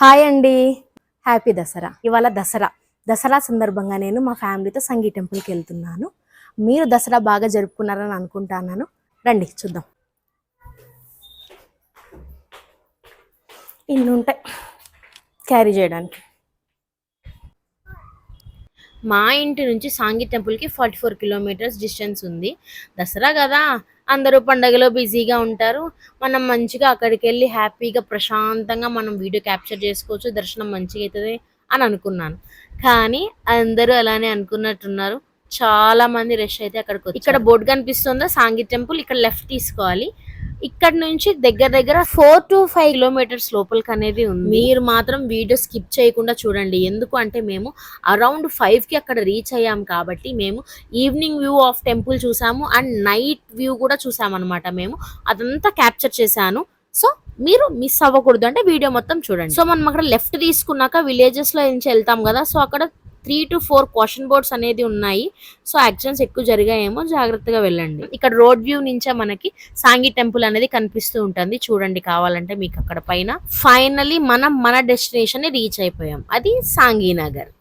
Hi అండి. Happy Dasara. ఇవాళ దసరా సందర్భంగా నేను మా ఫ్యామిలీతో సంగీ టెంపుల్కి వెళ్తున్నాను. మీరు దసరా బాగా జరుపుకున్నారని అనుకుంటున్నాను. రండి చూద్దాం. ఇన్ని ఉంటాయి క్యారీ చేయడానికి. మా ఇంటి నుంచి సాంగీ టెంపుల్కి 44 కిలోమీటర్స్ డిస్టెన్స్ ఉంది. దసరా కదా, అందరూ పండగలో బిజీగా ఉంటారు. మనం మంచిగా అక్కడికి వెళ్ళి హ్యాపీగా ప్రశాంతంగా మనం వీడియో క్యాప్చర్ చేసుకోవచ్చు, దర్శనం మంచిగా అవుతుంది అని అనుకున్నాను. కానీ అందరూ అలానే అనుకున్నట్టున్నారు. చాలా మంది రష్ అయితే అక్కడికి వచ్చి. ఇక్కడ బోర్డు కనిపిస్తుందా, సాంగీ టెంపుల్. ఇక్కడ లెఫ్ట్ తీసుకోవాలి. ఇక్కడ నుంచి దగ్గర 4 to 5 కిలోమీటర్స్ లోపలికి అనేది ఉంది. మీరు మాత్రం వీడియో స్కిప్ చేయకుండా చూడండి. ఎందుకు అంటే మేము అరౌండ్ 5కి అక్కడ రీచ్ అయ్యాం కాబట్టి మేము ఈవినింగ్ వ్యూ ఆఫ్ టెంపుల్ చూసాము అండ్ నైట్ వ్యూ కూడా చూసామన్నమాట. మేము అదంతా క్యాప్చర్ చేశాను. సో మీరు మిస్ అవ్వకూడదు అంటే వీడియో మొత్తం చూడండి. సో మనం అక్కడ లెఫ్ట్ తీసుకున్నాక విలేజెస్ లో నుంచి వెళ్తాం కదా, సో అక్కడ 3 to 4 క్వశ్చన్ బోర్డ్స్ అనేది ఉన్నాయి. సో యాక్సిడెంట్స్ ఎక్కువ జరిగాయేమో, జాగ్రత్తగా వెళ్ళండి. ఇక్కడ రోడ్ వ్యూ నుంచే మనకి సాంగీ టెంపుల్ అనేది కనిపిస్తూ ఉంటుంది. చూడండి కావాలంటే మీకు అక్కడ పైన. ఫైనలీ మనం మన డెస్టినేషన్ ని రీచ్ అయిపోయాం, అది సాంగీనగర్.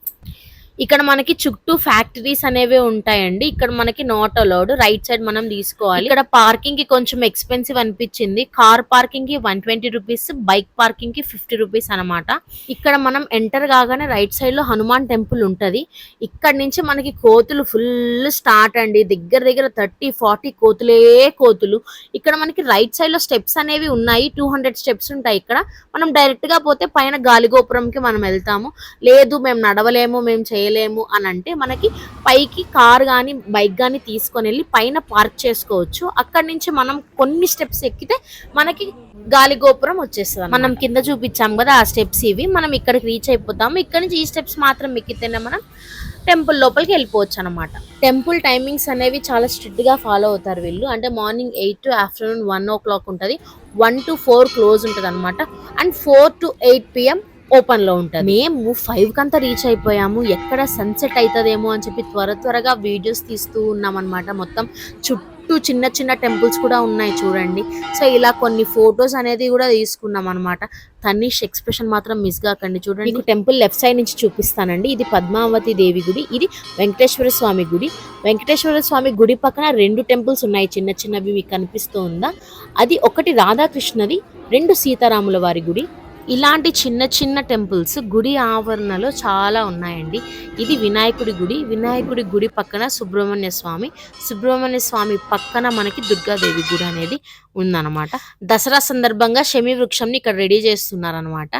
ఇక్కడ మనకి చుట్టూ ఫ్యాక్టరీస్ అనేవి ఉంటాయండి. ఇక్కడ మనకి నాట్ అలౌడ్. రైట్ సైడ్ మనం తీసుకోవాలి. ఇక్కడ పార్కింగ్ కి కొంచెం ఎక్స్పెన్సివ్ అనిపించింది. కార్ పార్కింగ్ కి 120 రూపీస్, బైక్ పార్కింగ్ కి 50 రూపీస్ అనమాట. ఇక్కడ మనం ఎంటర్ కాగానే రైట్ సైడ్ లో హనుమాన్ టెంపుల్ ఉంటది. ఇక్కడ నుంచి మనకి కోతులు ఫుల్ స్టార్ట్ అండి. దగ్గర 30-40 కోతులు. ఇక్కడ మనకి రైట్ సైడ్ లో స్టెప్స్ అనేవి ఉన్నాయి. 200 స్టెప్స్ ఉంటాయి. ఇక్కడ మనం డైరెక్ట్ గా పోతే పైన గాలిగోపురంకి మనం వెళ్తాము. లేదు మేము నడవలేము, మేము చేయలేము అని అంటే మనకి పైకి కార్ గానీ బైక్ గానీ తీసుకొని వెళ్ళి పైన పార్క్ చేసుకోవచ్చు. అక్కడి నుంచి మనం కొన్ని స్టెప్స్ ఎక్కితే మనకి గాలి గోపురం వచ్చేస్తుంది. మనం కింద చూపించాం కదా ఆ స్టెప్స్ ఇవి. మనం ఇక్కడికి రీచ్ అయిపోతాము. ఇక్కడ నుంచి ఈ స్టెప్స్ మాత్రం ఎక్కితేనే మనం టెంపుల్ లోపలికి వెళ్ళిపోవచ్చు అనమాట. టెంపుల్ టైమింగ్స్ అనేవి చాలా స్ట్రిక్ట్ గా ఫాలో అవుతారు వీళ్ళు. అంటే మార్నింగ్ 8 to ఆఫ్టర్నూన్ 1 o'clock ఉంటుంది, 1 to 4 క్లోజ్ ఉంటుంది అనమాట. అండ్ 4 to 8 PM ఓపెన్ లో ఉంటుంది. మేము 5 కంతా రీచ్ అయిపోయాము. ఎక్కడ సన్సెట్ అవుతుందేమో అని చెప్పి త్వరగా వీడియోస్ తీస్తూ ఉన్నాం అనమాట. మొత్తం చుట్టూ చిన్న టెంపుల్స్ కూడా ఉన్నాయి చూడండి. సో ఇలా కొన్ని ఫొటోస్ అనేది కూడా తీసుకున్నాం అనమాట. తనీష్ ఎక్స్ప్రెషన్ మాత్రం మిస్ కాకండి. చూడండి, మీకు టెంపుల్ లెఫ్ట్ సైడ్ నుంచి చూపిస్తానండి. ఇది పద్మావతి దేవి గుడి, ఇది వెంకటేశ్వర స్వామి గుడి. వెంకటేశ్వర స్వామి గుడి పక్కన 2 టెంపుల్స్ ఉన్నాయి, చిన్నవి మీకు కనిపిస్తూ ఉందా? అది ఒకటి రాధాకృష్ణది, 2 సీతారాముల వారి గుడి. ఇలాంటి చిన్న టెంపుల్స్ గుడి ఆవరణలో చాలా ఉన్నాయండి. ఇది వినాయకుడి గుడి పక్కన సుబ్రహ్మణ్య స్వామి పక్కన మనకి దుర్గాదేవి గుడి అనేది ఉందన్నమాట. దసరా సందర్భంగా శమి వృక్షంని ఇక్కడ రెడీ చేస్తున్నారనమాట.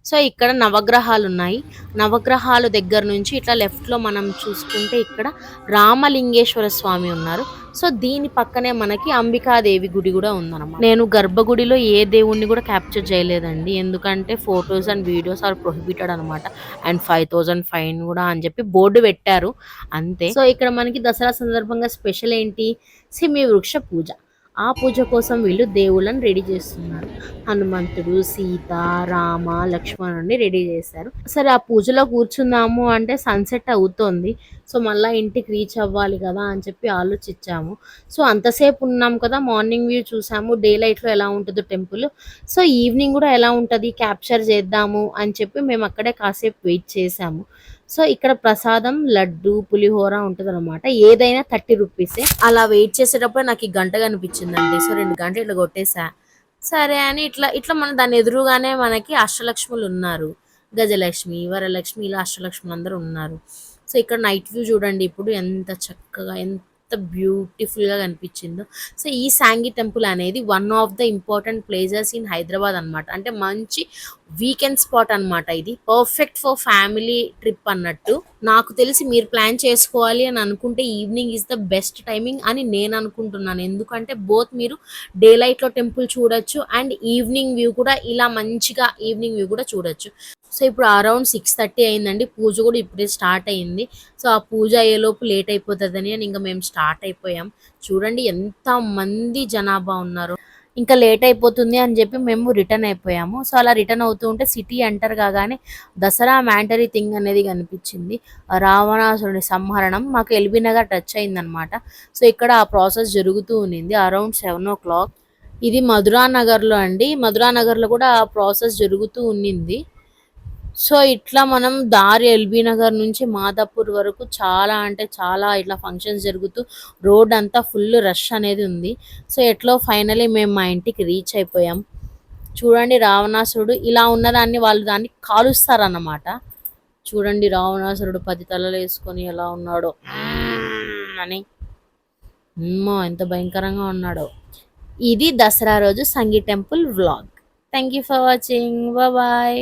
సో ఇక్కడ నవగ్రహాలు ఉన్నాయి. నవగ్రహాలు దగ్గర నుంచి ఇట్లా లెఫ్ట్ లో మనం చూసుకుంటే ఇక్కడ రామలింగేశ్వర స్వామి ఉన్నారు. సో దీని పక్కనే మనకి అంబికాదేవి గుడి కూడా ఉందన్నమాట. నేను గర్భగుడిలో ఏ దేవుణ్ణి కూడా క్యాప్చర్ చేయలేదండి, ఎందుకంటే photos and videos are prohibited అనమాట. అండ్ 5,000 ఫైన్ కూడా అని చెప్పి బోర్డు పెట్టారు అంతే. సో ఇక్కడ మనకి దసరా సందర్భంగా స్పెషల్ ఏంటి, సిమి వృక్ష పూజ. ఆ పూజ కోసం వీళ్ళు దేవుళ్ళని రెడీ చేస్తున్నారు. హనుమంతుడు, సీత, రామ, లక్ష్మణుడిని రెడీ చేశారు. సరే ఆ పూజలో కూర్చుందాము అంటే సన్సెట్ అవుతోంది. సో మళ్ళీ ఇంటికి రీచ్ అవ్వాలి కదా అని చెప్పి ఆలోచించాము. సో అంతసేపు ఉన్నాం కదా, మార్నింగ్ వ్యూ చూసాము, డే లైట్లో ఎలా ఉంటుందో టెంపుల్. సో ఈవినింగ్ కూడా ఎలా ఉంటుంది క్యాప్చర్ చేద్దాము అని చెప్పి మేము అక్కడే కాసేపు వెయిట్ చేసాము. సో ఇక్కడ ప్రసాదం లడ్డు, పులిహోర ఉంటుంది అనమాట. ఏదైనా 30 రూపీసే. అలా వెయిట్ చేసేటప్పుడు నాకు ఈ గంట కనిపించిందండి. సో 2 గంటలు ఇట్లా కొట్టేసా. సరే అని ఇట్లా మన దాని ఎదురుగానే మనకి అష్టలక్ష్ములు ఉన్నారు. గజలక్ష్మి, వరలక్ష్మి, ఇలా అష్టలక్ష్ములు అందరూ ఉన్నారు. సో ఇక్కడ నైట్ వ్యూ చూడండి ఇప్పుడు ఎంత చక్కగా, ఎంత బ్యూటిఫుల్ గా కనిపించిందో. సో ఈ సాంగీ టెంపుల్ అనేది one of the important places in Hyderabad అనమాట. అంటే మంచి వీకెండ్ స్పాట్ అనమాట. ఇది పర్ఫెక్ట్ ఫర్ ఫ్యామిలీ ట్రిప్ అన్నట్టు. నాకు తెలిసి మీరు ప్లాన్ చేసుకోవాలి అని అనుకుంటే evening is the best timing అని నేను అనుకుంటున్నాను. ఎందుకంటే బోత్ మీరు డే లైట్ లో టెంపుల్ చూడొచ్చు అండ్ ఈవినింగ్ వ్యూ కూడా, ఇలా మంచిగా ఈవినింగ్ వ్యూ కూడా చూడొచ్చు. సో ఇప్పుడు అరౌండ్ 6:30 అయిందండి. పూజ కూడా ఇప్పుడే స్టార్ట్ అయింది. సో ఆ పూజ అయ్యేలోపు లేట్ అయిపోతుందని అని ఇంకా మేము స్టార్ట్ అయిపోయాం. చూడండి ఎంత మంది జనాభా ఉన్నారు. ఇంకా లేట్ అయిపోతుంది అని చెప్పి మేము రిటర్న్ అయిపోయాము. సో అలా రిటర్న్ అవుతూ ఉంటే సిటీ ఎంటర్ కాగానే దసరా మ్యాండరీ థింగ్ అనేది కనిపించింది. రావణాసురుడి సంహరణం మాకు ఎల్బీ నగర్ టచ్ అయిందనమాట. సో ఇక్కడ ఆ ప్రాసెస్ జరుగుతూ ఉన్నింది అరౌండ్ 7 o'clock. ఇది మధురా నగర్లో అండి. మధురా నగర్లో కూడా ఆ ప్రాసెస్ జరుగుతూ ఉన్నింది. సో ఇట్లా మనం దారి ఎల్బీ నగర్ నుంచి మాదాపూర్ వరకు చాలా అంటే చాలా ఇట్లా ఫంక్షన్స్ జరుగుతూ రోడ్ అంతా ఫుల్ రష్ అనేది ఉంది. సో ఎట్లో ఫైనలీ మేము మా ఇంటికి రీచ్ అయిపోయాం. చూడండి రావణాసురుడు ఇలా ఉన్నదాన్ని వాళ్ళు దాన్ని కాలుస్తారన్నమాట. చూడండి రావణాసురుడు 10 తలలు వేసుకొని ఎలా ఉన్నాడో అని. అమ్మో ఎంత భయంకరంగా ఉన్నాడో. ఇది దసరా రోజు Sanghi temple vlog. Thank you for watching. Bye.